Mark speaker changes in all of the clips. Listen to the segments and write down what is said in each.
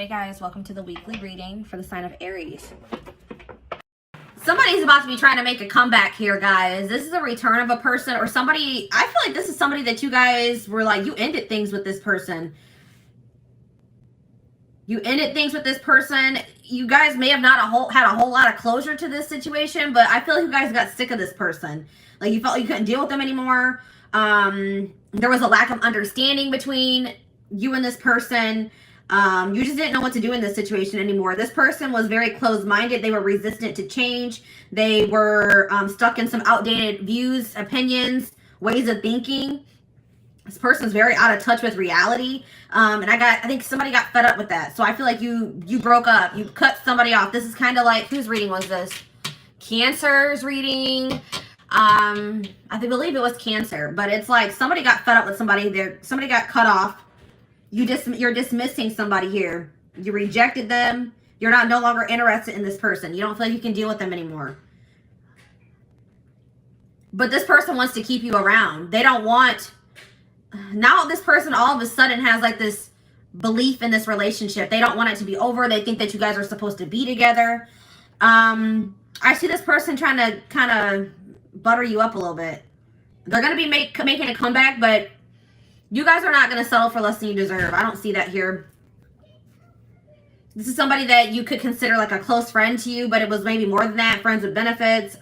Speaker 1: Hey guys, welcome to the weekly reading for the sign of Aries. Somebody's about to be trying to make a comeback here, guys. This is a return of a person or somebody. I feel like this is somebody that you guys were like, you ended things with this person. You ended things with this person. You guys may have not had a whole lot of closure to this situation, but I feel like you guys got sick of this person. Like you felt like you couldn't deal with them anymore. There was a lack of understanding between you and this person. You just didn't know what to do in this situation anymore. This person was very closed-minded. They were resistant to change. They were stuck in some outdated views, opinions, ways of thinking. This person's very out of touch with reality. And I think somebody got fed up with that. So I feel like you broke up. You cut somebody off. This is kind of like, whose reading was this? Cancer's reading. I believe it was Cancer. But it's like somebody got fed up with somebody. Somebody got cut off. You're dismissing somebody here. You rejected them. You're no longer interested in this person. You don't feel like you can deal with them anymore. But this person wants to keep you around. They don't want... Now this person all of a sudden has like this belief in this relationship. They don't want it to be over. They think that you guys are supposed to be together. I see this person trying to kind of butter you up a little bit. They're going to be making a comeback, but you guys are not going to settle for less than you deserve. I don't see that here. This is somebody that you could consider like a close friend to you, but it was maybe more than that. Friends with benefits.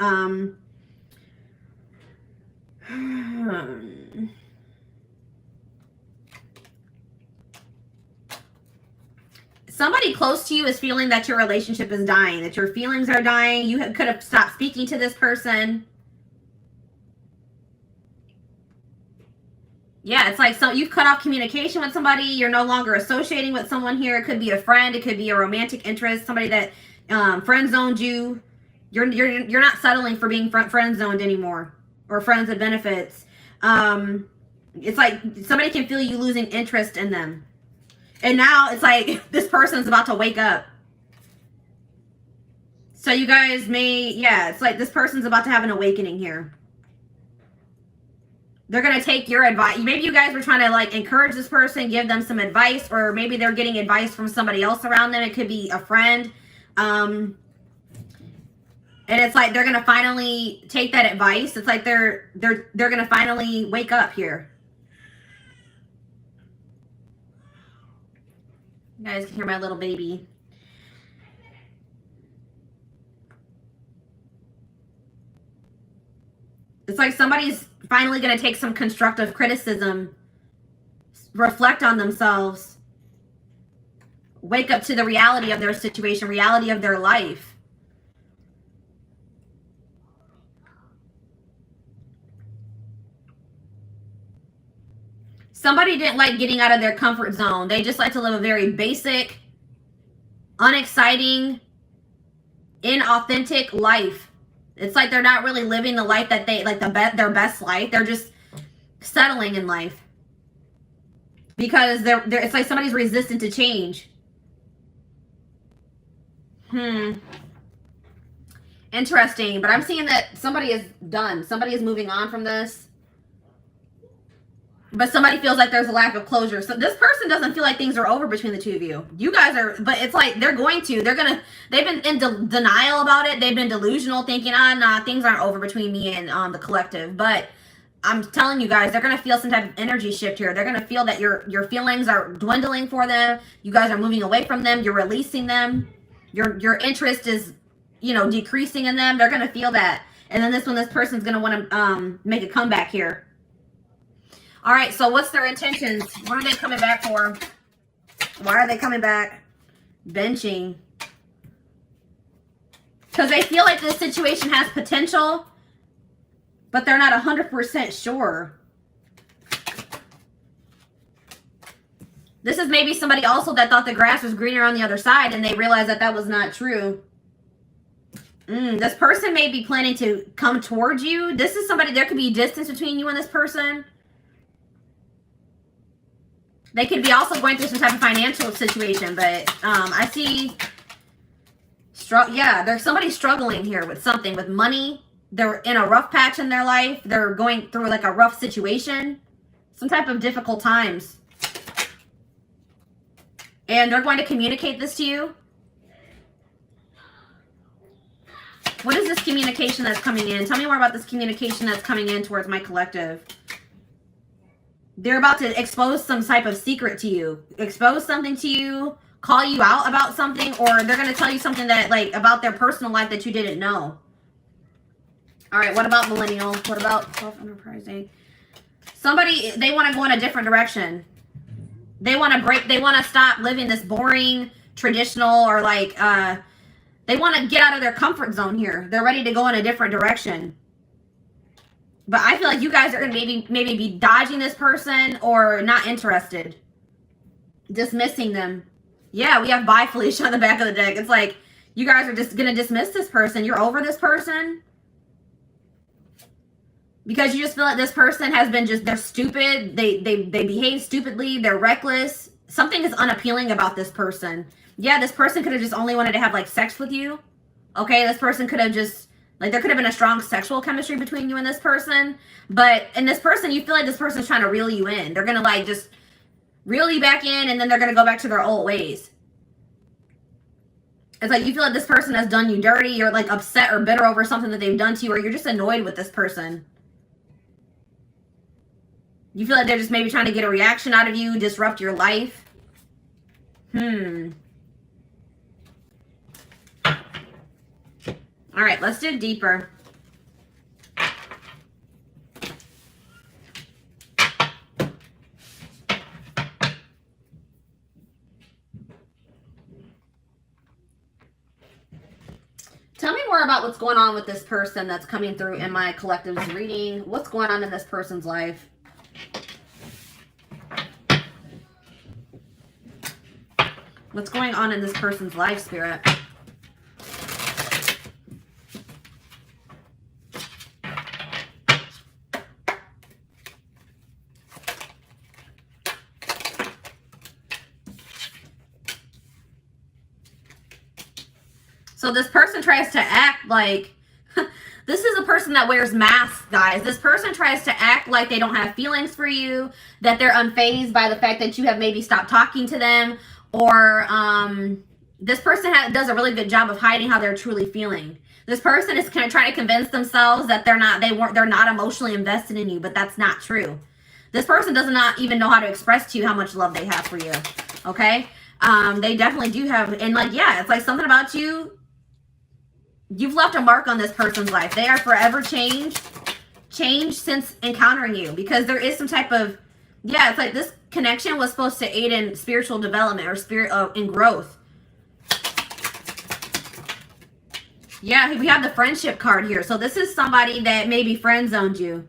Speaker 1: Somebody close to you is feeling that your relationship is dying, that your feelings are dying. You could have stopped speaking to this person. Yeah, it's like you've cut off communication with somebody. You're no longer associating with someone here. It could be a friend. It could be a romantic interest. Somebody that friend zoned you. You're not settling for being friend zoned anymore, or friends with benefits. It's like somebody can feel you losing interest in them, and now it's like this person's about to wake up. So you guys may, yeah, it's like this person's about to have an awakening here. They're going to take your advice. Maybe you guys were trying to like encourage this person, give them some advice, or maybe they're getting advice from somebody else around them. It could be a friend. And it's like they're going to finally take that advice. It's like they're going to finally wake up here. You guys can hear my little baby. It's like somebody's finally going to take some constructive criticism, reflect on themselves, wake up to the reality of their situation, reality of their life. Somebody didn't like getting out of their comfort zone. They just like to live a very basic, unexciting, inauthentic life. It's like they're not really living the life that they like, their best life. They're just settling in life because it's like somebody's resistant to change. Interesting, but I'm seeing that somebody is done. Somebody is moving on from this. But somebody feels like there's a lack of closure. So this person doesn't feel like things are over between the two of you. You guys are, but it's like they've been in denial about it. They've been delusional, thinking, nah, things aren't over between me and the collective. But I'm telling you guys, they're going to feel some type of energy shift here. They're going to feel that your feelings are dwindling for them. You guys are moving away from them. You're releasing them. Your interest is, decreasing in them. They're going to feel that. And then this person's going to want to make a comeback here. All right, so what's their intentions? What are they coming back for? Why are they coming back? Benching. Because they feel like this situation has potential, but they're not 100% sure. This is maybe somebody also that thought the grass was greener on the other side, and they realized that that was not true. This person may be planning to come towards you. This is somebody, there could be distance between you and this person. They could be also going through some type of financial situation, but I see, there's somebody struggling here with something, with money. They're in a rough patch in their life. They're going through like a rough situation, some type of difficult times. And they're going to communicate this to you. What is this communication that's coming in? Tell me more about this communication that's coming in towards my collective. They're about to expose some type of secret to you. Expose something to you. Call you out about something. Or they're going to tell you something that, like, about their personal life that you didn't know. All right, what about millennial? What about self-enterprising? Somebody, they want to go in a different direction. They want to break, they want to stop living this boring, traditional, or like, they want to get out of their comfort zone here. They're ready to go in a different direction. But I feel like you guys are going to maybe be dodging this person or not interested. Dismissing them. Yeah, we have bye Felicia on the back of the deck. It's like, you guys are just going to dismiss this person. You're over this person. Because you just feel like this person has been just, they're stupid. They behave stupidly. They're reckless. Something is unappealing about this person. Yeah, this person could have just only wanted to have, like, sex with you. Okay, this person could have just, like, there could have been a strong sexual chemistry between you and this person. But in this person, you feel like this person's trying to reel you in. They're going to, like, just reel you back in, and then they're going to go back to their old ways. It's like you feel like this person has done you dirty. You're, like, upset or bitter over something that they've done to you, or you're just annoyed with this person. You feel like they're just maybe trying to get a reaction out of you, disrupt your life. All right, let's dig deeper. Tell me more about what's going on with this person that's coming through in my collective's reading. What's going on in this person's life? What's going on in this person's life, Spirit? So this person tries to act like, this is a person that wears masks, guys. This person tries to act like they don't have feelings for you, that they're unfazed by the fact that you have maybe stopped talking to them, or this person does a really good job of hiding how they're truly feeling. This person is kind of trying to convince themselves that they're not emotionally invested in you, but that's not true. This person does not even know how to express to you how much love they have for you. Okay? They definitely do have, and like, yeah, it's like something about you. You've left a mark on this person's life. They are forever changed since encountering you, because there is some type of, yeah, it's like this connection was supposed to aid in spiritual development or in growth. Yeah, we have the friendship card here. So this is somebody that maybe friend zoned you,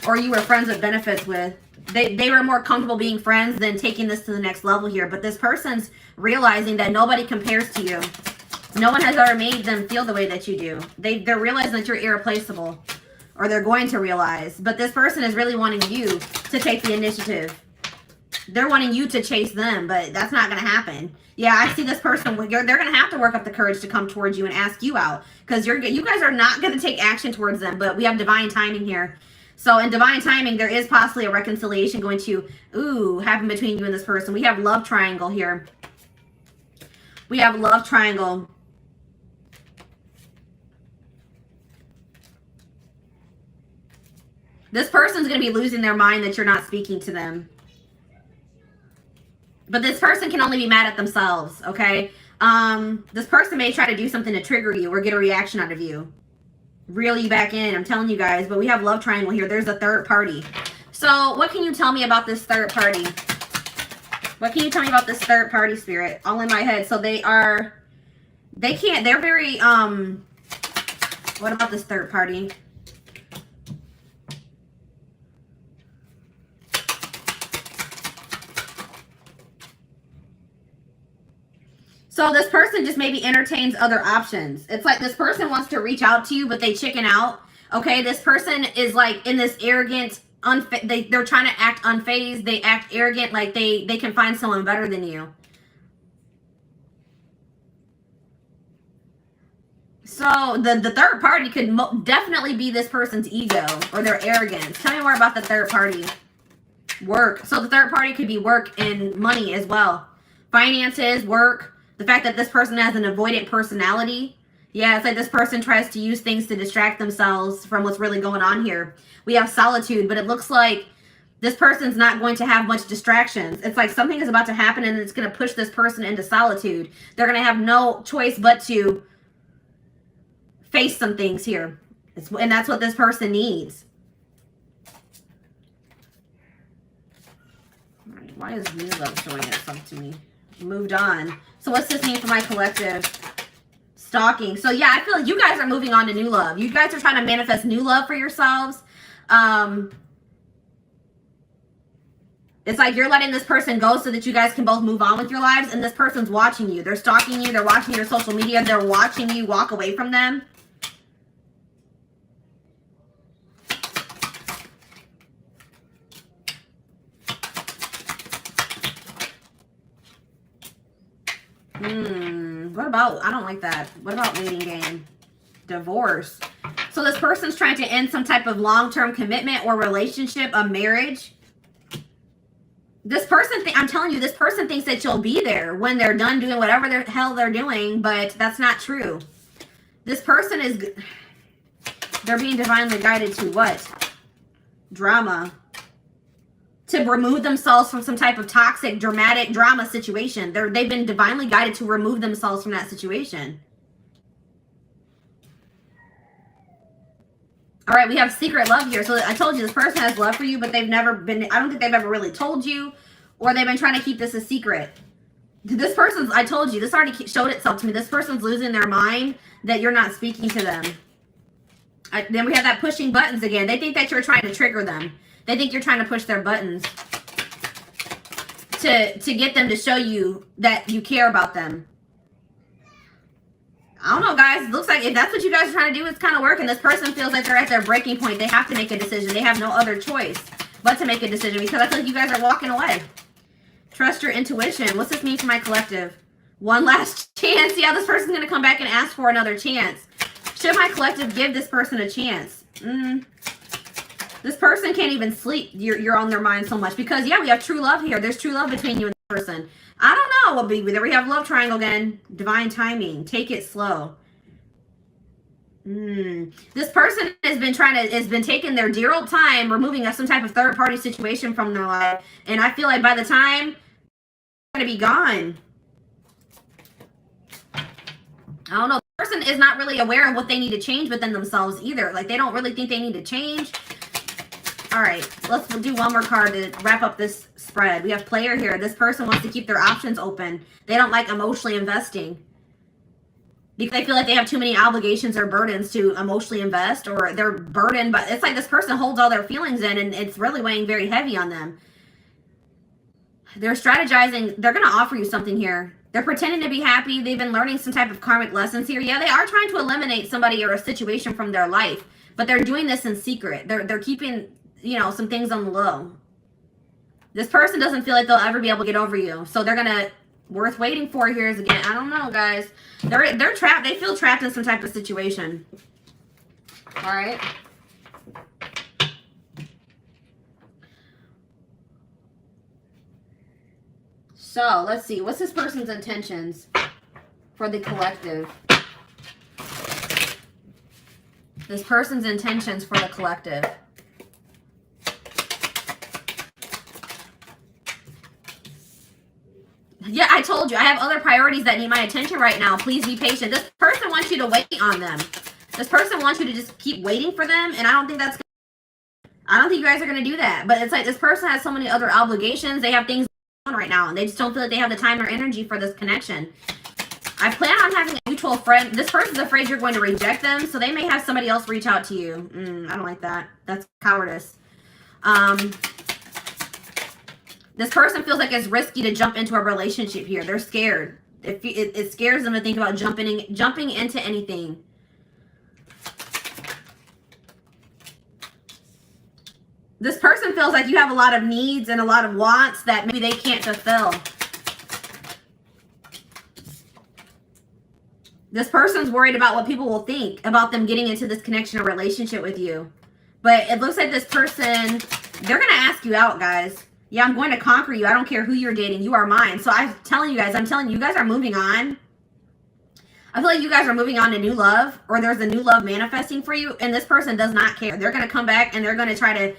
Speaker 1: or you were friends with benefits with. They were more comfortable being friends than taking this to the next level here. But this person's realizing that nobody compares to you. No one has ever made them feel the way that you do. They're realizing that you're irreplaceable, or they're going to realize. But this person is really wanting you to take the initiative. They're wanting you to chase them, but that's not going to happen. Yeah, I see this person. They're going to have to work up the courage to come towards you and ask you out, because you guys are not going to take action towards them. But we have divine timing here. So in divine timing, there is possibly a reconciliation going to happen between you and this person. We have love triangle here. We have love triangle. This person's going to be losing their mind that you're not speaking to them. But this person can only be mad at themselves, okay? This person may try to do something to trigger you or get a reaction out of you. Reel you back in, I'm telling you guys. But we have love triangle here. There's a third party. So what can you tell me about this third party? What can you tell me about this third party, Spirit? All in my head. So they're very, what about this third party? So this person just maybe entertains other options. It's like this person wants to reach out to you, but they chicken out. Okay, this person is like in this arrogant, they're trying to act unfazed. They act arrogant, like they can find someone better than you. So the third party could definitely be this person's ego or their arrogance. Tell me more about the third party. Work. So the third party could be work and money as well. finances, work, the fact that this person has an avoidant personality. Yeah, it's like this person tries to use things to distract themselves from what's really going on here. We have solitude, but it looks like this person's not going to have much distractions. It's like something is about to happen and it's going to push this person into solitude. They're going to have no choice but to face some things here. And that's what this person needs. All right, why is new love showing itself to me? Moved on. So what's this mean for my collective? Stalking. So yeah, I feel like you guys are moving on to new love. You guys are trying to manifest new love for yourselves. It's like you're letting this person go so that you guys can both move on with your lives, and this person's watching you. They're stalking you. They're watching your social media. They're watching you walk away from them. What about, I don't like that. What about waiting game? Divorce. So this person's trying to end some type of long-term commitment or relationship, a marriage. This person, I'm telling you, this person thinks that you'll be there when they're done doing whatever the hell they're doing, but that's not true. This person is, they're being divinely guided to what? Drama. To remove themselves from some type of toxic, dramatic drama situation. They've been divinely guided to remove themselves from that situation. All right, we have secret love here. So I told you this person has love for you, but they've never been, I don't think they've ever really told you, or they've been trying to keep this a secret. This person's, I told you, this already showed itself to me. This person's losing their mind that you're not speaking to them. Then we have that pushing buttons again. They think that you're trying to trigger them. They think you're trying to push their buttons to get them to show you that you care about them. I don't know, guys. It looks like if that's what you guys are trying to do, it's kind of working. This person feels like they're at their breaking point. They have to make a decision. They have no other choice but to make a decision because I feel like you guys are walking away. Trust your intuition. What's this mean for my collective? One last chance. Yeah, this person's going to come back and ask for another chance. Should my collective give this person a chance? This person can't even sleep. You're on their mind so much because, yeah, we have true love here. There's true love between you and the person. I don't know what be there. We have love triangle again. Divine timing. Take it slow. This person has been taking their dear old time removing some type of third party situation from their life. And I feel like by the time they're going to be gone. I don't know. The person is not really aware of what they need to change within themselves either. Like they don't really think they need to change. All right, let's do one more card to wrap up this spread. We have player here. This person wants to keep their options open. They don't like emotionally investing because they feel like they have too many obligations or burdens to emotionally invest, or they're burdened. But it's like this person holds all their feelings in and it's really weighing very heavy on them. They're strategizing. They're going to offer you something here. They're pretending to be happy. They've been learning some type of karmic lessons here. Yeah, they are trying to eliminate somebody or a situation from their life, but they're doing this in secret. They're keeping, you know, some things on the low. This person doesn't feel like they'll ever be able to get over you. So they're going to, worth waiting for here is again, I don't know, guys. They're trapped. They feel trapped in some type of situation. All right. So let's see. What's this person's intentions for the collective? This person's intentions for the collective. Yeah, I told you. I have other priorities that need my attention right now. Please be patient. This person wants you to wait on them. This person wants you to just keep waiting for them, and I don't think that's gonna, I don't think you guys are going to do that. But it's like this person has so many other obligations. They have things going on right now, and they just don't feel like they have the time or energy for this connection. I plan on having a mutual friend. This person's afraid you're going to reject them, so they may have somebody else reach out to you. I don't like that. That's cowardice. This person feels like it's risky to jump into a relationship here. They're scared. It scares them to think about jumping into anything. This person feels like you have a lot of needs and a lot of wants that maybe they can't fulfill. This person's worried about what people will think about them getting into this connection or relationship with you. But it looks like this person, they're going to ask you out, guys. Yeah, I'm going to conquer you. I don't care who you're dating. You are mine. So I'm telling you guys are moving on. I feel like you guys are moving on to new love, or there's a new love manifesting for you, and this person does not care. They're going to come back and they're going to try to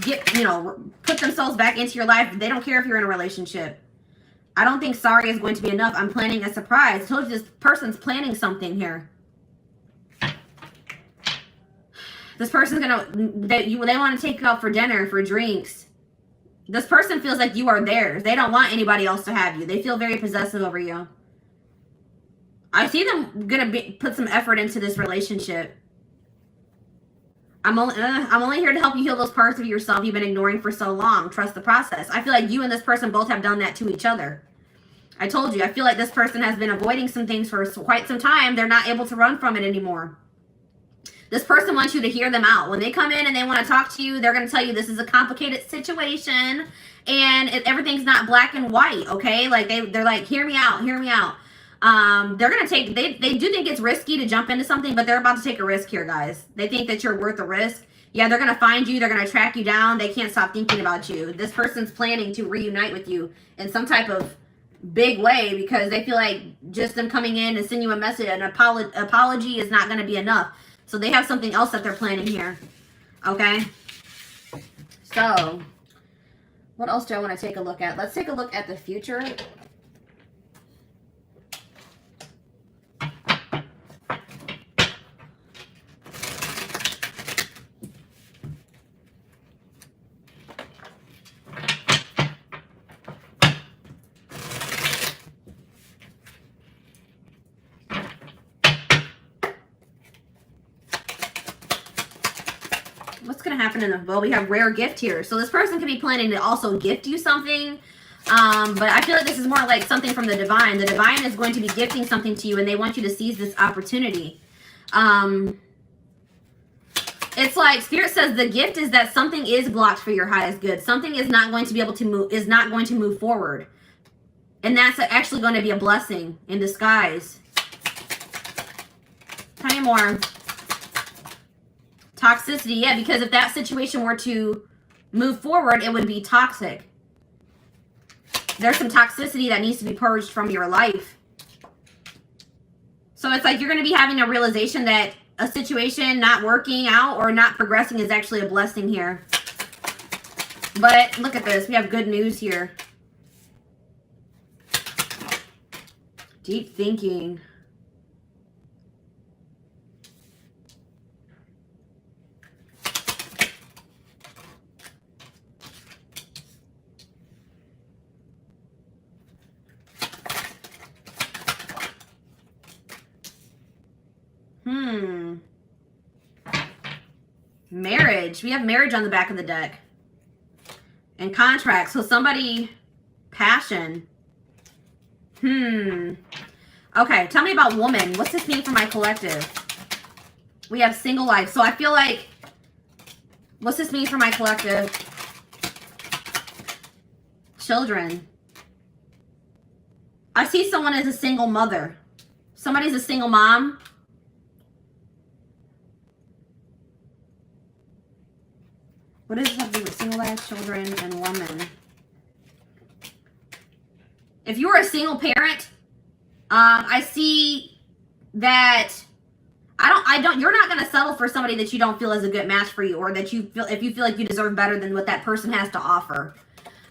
Speaker 1: get, you know, put themselves back into your life. They don't care if you're in a relationship. I don't think sorry is going to be enough. I'm planning a surprise. I told you this person's planning something here. This person's going to, they want to take you out for dinner, for drinks. This person feels like you are theirs. They don't want anybody else to have you. They feel very possessive over you. I see them gonna put some effort into this relationship. I'm only here to help you heal those parts of yourself you've been ignoring for so long. Trust the process. I feel like you and this person both have done that to each other. I told you, I feel like this person has been avoiding some things for quite some time. They're not able to run from it anymore. This person wants you to hear them out. When they come in and they want to talk to you, they're going to tell you this is a complicated situation and everything's not black and white, okay? Like they're like, hear me out, hear me out. They're going to take, they do think it's risky to jump into something, but they're about to take a risk here, guys. They think that you're worth the risk. Yeah, they're going to find you. They're going to track you down. They can't stop thinking about you. This person's planning to reunite with you in some type of big way because they feel like just them coming in and sending you a message, an apology is not going to be enough. So they have something else that they're planning here. Okay. So what else do I want to take a look at? Let's take a look at the future. What's going to happen in the, well, we have rare gift here. So this person could be planning to also gift you something. But I feel like this is more like something from the divine. The divine is going to be gifting something to you and they want you to seize this opportunity. It's like Spirit says the gift is that something is blocked for your highest good. Something is not going to be able to move, is not going to move forward. And that's actually going to be a blessing in disguise. Tell me more. Toxicity, yeah, because if that situation were to move forward, it would be toxic. There's some toxicity that needs to be purged from your life. So it's like you're going to be having a realization that a situation not working out or not progressing is actually a blessing here. But look at this. We have good news here. Deep thinking. Marriage. We have marriage on the back of the deck. And contract. So somebody, passion. Okay, tell me about woman. What's this mean for my collective? We have single life. So I feel like, what's this mean for my collective? Children. I see someone as a single mother. Somebody's a single mom. What does this have to do with single life, children, and woman? If you're a single parent, I see that you're not going to settle for somebody that you don't feel is a good match for you, or that you feel, if you feel like you deserve better than what that person has to offer.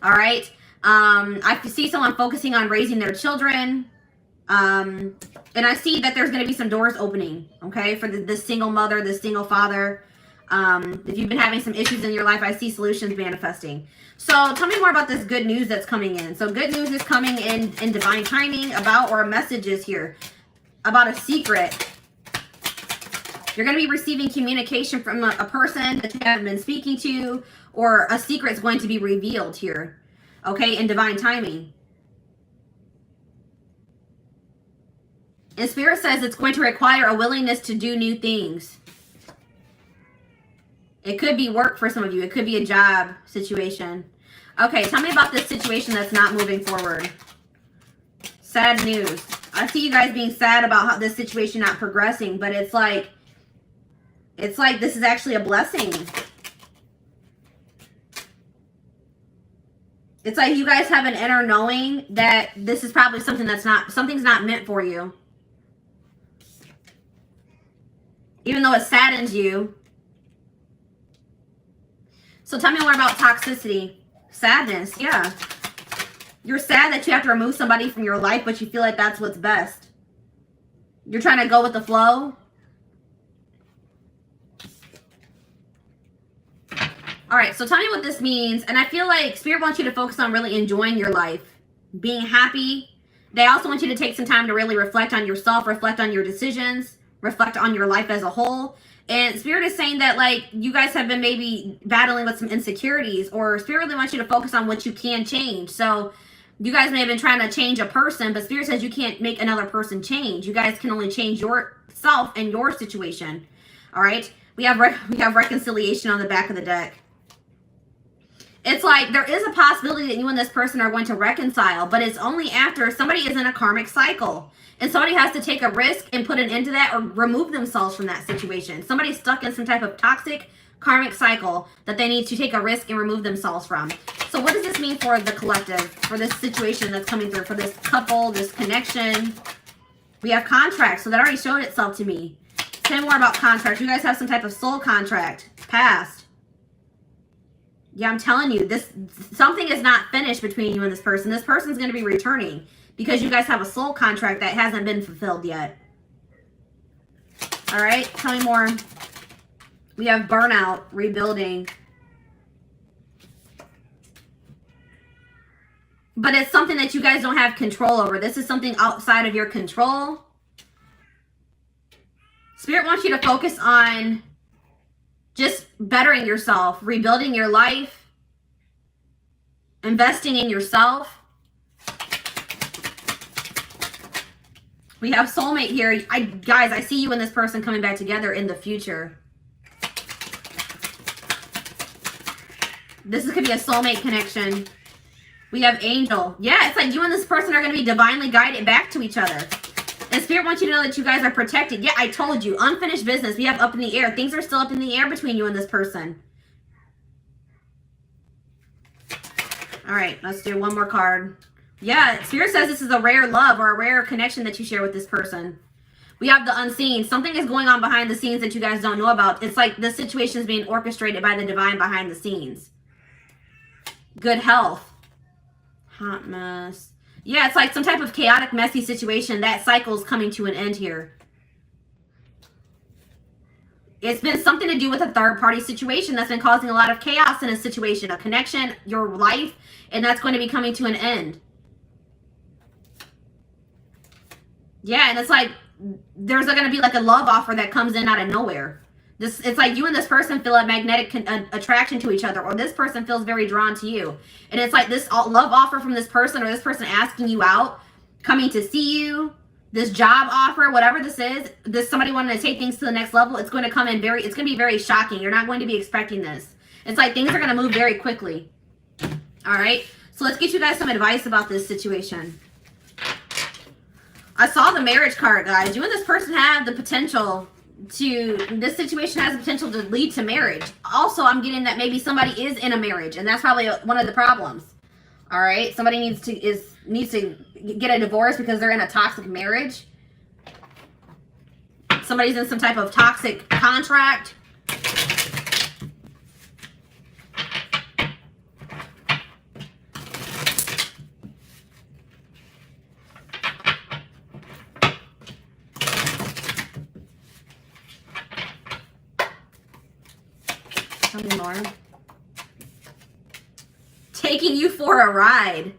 Speaker 1: All right. I see someone focusing on raising their children. And I see that there's going to be some doors opening, okay, for the single mother, the single father. If you've been having some issues in your life, I see solutions manifesting. So tell me more about this good news that's coming in. So good news is coming in divine timing about, or messages here about a secret. You're going to be receiving communication from a person that you haven't been speaking to, or a secret is going to be revealed here, okay, in divine timing. And Spirit says it's going to require a willingness to do new things. It could be work for some of you. It could be a job situation. Okay, tell me about this situation that's not moving forward. Sad news. I see you guys being sad about how this situation not progressing, but it's like this is actually a blessing. It's like you guys have an inner knowing that this is probably something's not meant for you. Even though it saddens you. So tell me more about toxicity. Sadness, yeah. You're sad that you have to remove somebody from your life, but you feel like that's what's best. You're trying to go with the flow. All right, so tell me what this means. And I feel like Spirit wants you to focus on really enjoying your life, being happy. They also want you to take some time to really reflect on yourself, reflect on your decisions, reflect on your life as a whole. And Spirit is saying that, like, you guys have been maybe battling with some insecurities, or Spirit really wants you to focus on what you can change. So you guys may have been trying to change a person, but Spirit says you can't make another person change. You guys can only change yourself and your situation. All right? We have reconciliation on the back of the deck. It's like there is a possibility that you and this person are going to reconcile, but it's only after somebody is in a karmic cycle. And somebody has to take a risk and put an end to that or remove themselves from that situation. Somebody's stuck in some type of toxic karmic cycle that they need to take a risk and remove themselves from. So what does this mean for the collective, for this situation that's coming through, for this couple, this connection? We have contracts, so that already showed itself to me. Tell me more about contracts. You guys have some type of soul contract, past. Yeah, I'm telling you, something is not finished between you and this person. This person's going to be returning because you guys have a soul contract that hasn't been fulfilled yet. All right, tell me more. We have burnout, rebuilding. But it's something that you guys don't have control over. This is something outside of your control. Spirit wants you to focus on just bettering yourself, rebuilding your life, investing in yourself. We have soulmate here. Guys, I see you and this person coming back together in the future. This could be a soulmate connection. We have angel. Yeah, it's like you and this person are going to be divinely guided back to each other. And Spirit wants you to know that you guys are protected. Yeah, I told you. Unfinished business. We have up in the air. Things are still up in the air between you and this person. All right, let's do one more card. Yeah, Spirit says this is a rare love or a rare connection that you share with this person. We have the unseen. Something is going on behind the scenes that you guys don't know about. It's like the situation is being orchestrated by the divine behind the scenes. Good health. Hot mess. Yeah, it's like some type of chaotic, messy situation. That cycle is coming to an end here. It's been something to do with a third-party situation that's been causing a lot of chaos in a situation, a connection, your life, and that's going to be coming to an end. Yeah, and it's like there's going to be like a love offer that comes in out of nowhere. It's like you and this person feel a magnetic attraction to each other, or this person feels very drawn to you. And it's like this love offer from this person, or this person asking you out, coming to see you, this job offer, whatever this is, somebody wanting to take things to the next level. It's going to come in it's going to be very shocking. You're not going to be expecting this. It's like things are going to move very quickly. All right. So let's get you guys some advice about this situation. I saw the marriage card, guys. You and this person have the potential this situation has the potential to lead to marriage. Also, I'm getting that maybe somebody is in a marriage, and that's probably one of the problems. All right, somebody needs to get a divorce because they're in a toxic marriage. Somebody's in some type of toxic contract. Tell me more. Taking you for a ride.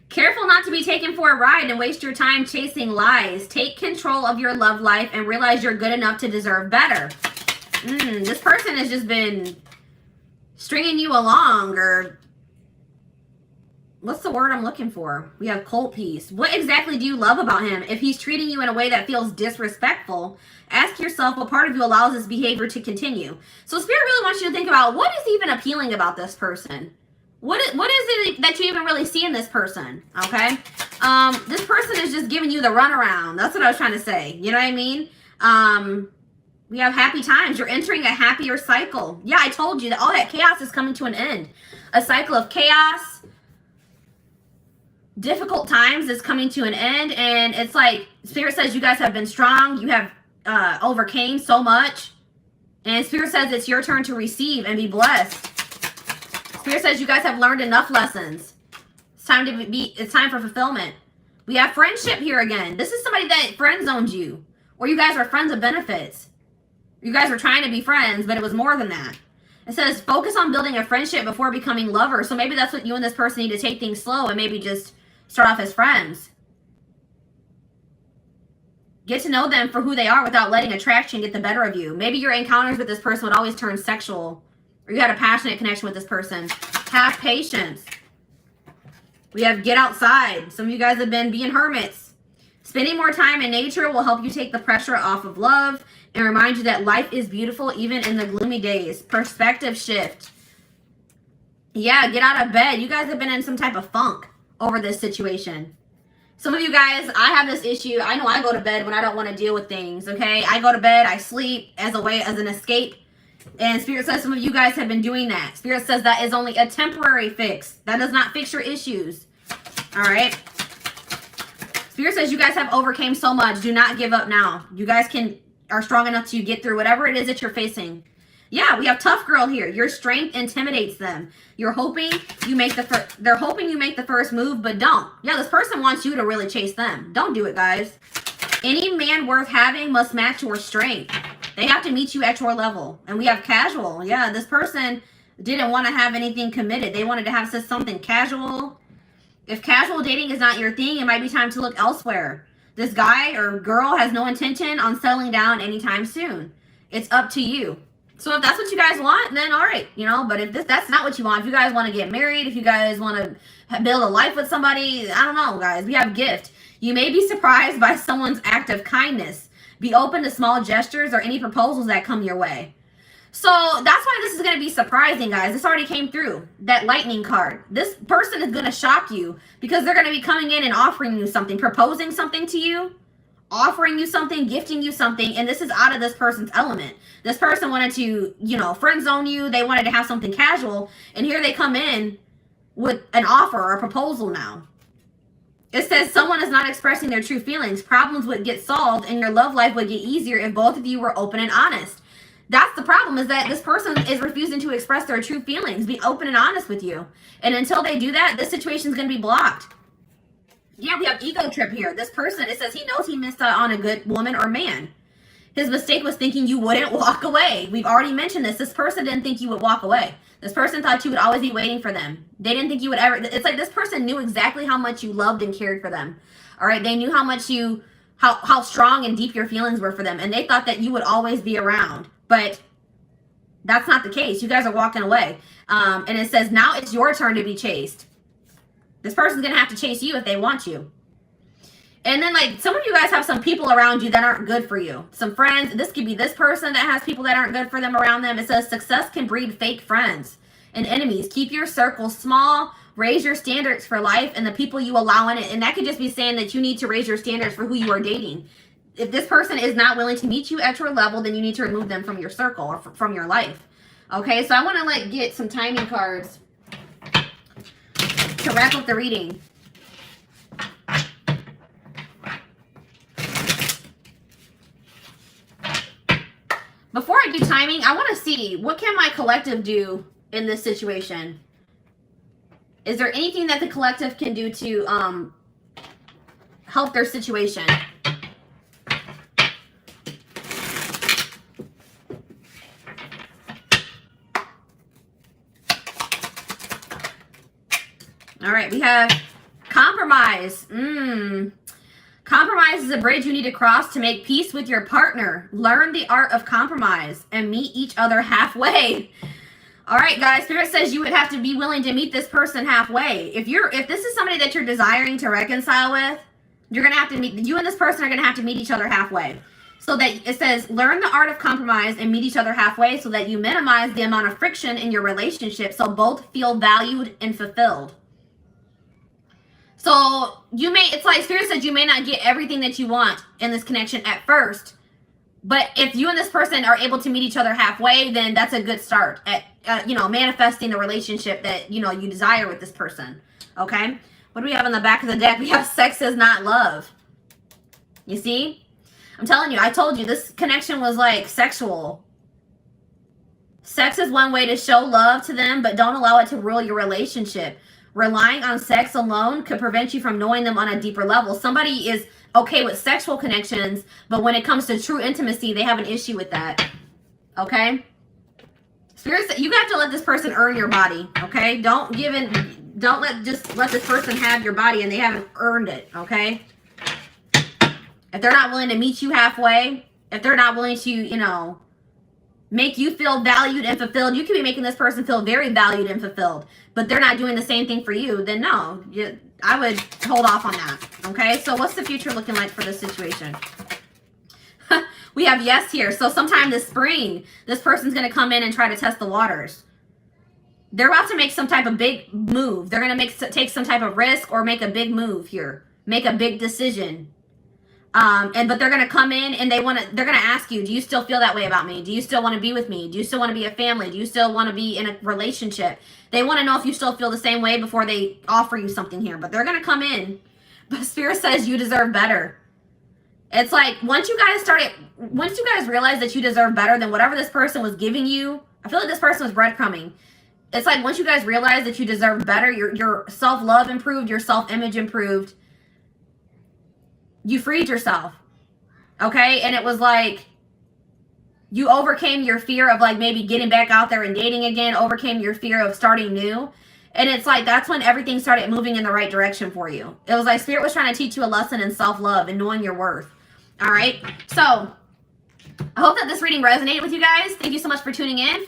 Speaker 1: Careful not to be taken for a ride and waste your time chasing lies. Take control of your love life and realize you're good enough to deserve better. This person has just been stringing you along, or what's the word I'm looking for? We have cold piece. What exactly do you love about him? If he's treating you in a way that feels disrespectful, ask yourself what part of you allows this behavior to continue. So Spirit really wants you to think about what is even appealing about this person. What is it that you even really see in this person? Okay. This person is just giving you the runaround. That's what I was trying to say. You know what I mean? We have happy times. You're entering a happier cycle. Yeah, I told you that all that chaos is coming to an end. A cycle of chaos, difficult times is coming to an end, and it's like Spirit says you guys have been strong. You have overcame so much, and Spirit says it's your turn to receive and be blessed. Spirit says you guys have learned enough lessons. It's time to be. It's time for fulfillment. We have friendship here again. This is somebody that friend zoned you, or you guys are friends of benefits. You guys were trying to be friends, but it was more than that. It says focus on building a friendship before becoming lovers. So maybe that's what you and this person need to take things slow and maybe just start off as friends. Get to know them for who they are without letting attraction get the better of you. Maybe your encounters with this person would always turn sexual, or you had a passionate connection with this person. Have patience. We have get outside. Some of you guys have been being hermits. Spending more time in nature will help you take the pressure off of love and remind you that life is beautiful even in the gloomy days. Perspective shift. Yeah, get out of bed. You guys have been in some type of funk over this situation. Some of you guys, I have this issue. I know I go to bed when I don't want to deal with things, okay? I go to bed, I sleep as an escape. And Spirit says some of you guys have been doing that. Spirit says that is only a temporary fix. That does not fix your issues. All right? Spirit says you guys have overcame so much. Do not give up now. You guys are strong enough to get through whatever it is that you're facing. Yeah, we have tough girl here. Your strength intimidates them. You're hoping you make they're hoping you make the first move, but don't. Yeah, this person wants you to really chase them. Don't do it, guys. Any man worth having must match your strength. They have to meet you at your level. And we have casual. Yeah, this person didn't want to have anything committed. They wanted to have something casual. If casual dating is not your thing, it might be time to look elsewhere. This guy or girl has no intention on settling down anytime soon. It's up to you. So if that's what you guys want, then all right, you know, but if that's not what you want, if you guys want to get married, if you guys want to build a life with somebody, I don't know, guys, we have gift. You may be surprised by someone's act of kindness. Be open to small gestures or any proposals that come your way. So that's why this is going to be surprising, guys. This already came through, that lightning card. This person is going to shock you because they're going to be coming in and offering you something, proposing something to you, offering you something, gifting you something, and this is out of this person's element. This person wanted to, you know, friend zone you. They wanted to have something casual, and here they come in with an offer or a proposal now. It says someone is not expressing their true feelings. Problems would get solved, and your love life would get easier if both of you were open and honest. That's the problem, is that this person is refusing to express their true feelings, be open and honest with you. And until they do that, this situation is going to be blocked. Yeah, we have ego trip here. This person, it says he knows he missed out on a good woman or man. His mistake was thinking you wouldn't walk away. We've already mentioned this. This person didn't think you would walk away. This person thought you would always be waiting for them. They didn't think you would ever. It's like this person knew exactly how much you loved and cared for them. All right, they knew how much how strong and deep your feelings were for them, and they thought that you would always be around. But that's not the case. You guys are walking away. And it says now it's your turn to be chased. This person's going to have to chase you if they want you. And then, like, some of you guys have some people around you that aren't good for you. Some friends. This could be this person that has people that aren't good for them around them. It says success can breed fake friends and enemies. Keep your circle small. Raise your standards for life and the people you allow in it. And that could just be saying that you need to raise your standards for who you are dating. If this person is not willing to meet you at your level, then you need to remove them from your circle or from your life. Okay, so I want to, like, get some timing cards to wrap up the reading. Before I do timing, I want to see, what can my collective do in this situation? Is there anything that the collective can do to help their situation? All right, we have compromise. Compromise is a bridge you need to cross to make peace with your partner. Learn the art of compromise and meet each other halfway. All right, guys, Spirit says you would have to be willing to meet this person halfway. If this is somebody that you're desiring to reconcile with, you're going to have to meet, you and this person are going to have to meet each other halfway. So that it says, learn the art of compromise and meet each other halfway so that you minimize the amount of friction in your relationship so both feel valued and fulfilled. So it's like Spirit said, you may not get everything that you want in this connection at first, but if you and this person are able to meet each other halfway, then that's a good start at, manifesting the relationship that, you desire with this person. Okay. What do we have on the back of the deck? We have sex is not love. You see? I'm telling you, I told you this connection was like sexual. Sex is one way to show love to them, but don't allow it to rule your relationship. Relying on sex alone could prevent you from knowing them on a deeper level. Somebody is okay with sexual connections, but when it comes to true intimacy, they have an issue with that. Okay? Spirits, you have to let this person earn your body. Okay? Don't let this person have your body and they haven't earned it. Okay? If they're not willing to meet you halfway, if they're not willing to, you know, make you feel valued and fulfilled, you can be making this person feel very valued and fulfilled, but they're not doing the same thing for you, then no, I would hold off on that. Okay, so what's the future looking like for this situation? We have yes here. So sometime this spring, this person's going to come in and try to test the waters. They're about to make some type of big move. They're going to take some type of risk or make a big move here, make a big decision. But they're gonna come in and they're gonna ask you, do you still feel that way about me? Do you still want to be with me? Do you still want to be a family? Do you still want to be in a relationship? They want to know if you still feel the same way before they offer you something here. But they're gonna come in. But Spirit says you deserve better. It's like once you guys realize that you deserve better than whatever this person was giving you. I feel like this person was breadcrumbing. It's like once you guys realize that you deserve better, your self-love improved, your self-image improved. You freed yourself, okay? And it was like you overcame your fear of like maybe getting back out there and dating again, overcame your fear of starting new. And it's like that's when everything started moving in the right direction for you. It was like Spirit was trying to teach you a lesson in self-love and knowing your worth. All right? So I hope that this reading resonated with you guys. Thank you so much for tuning in.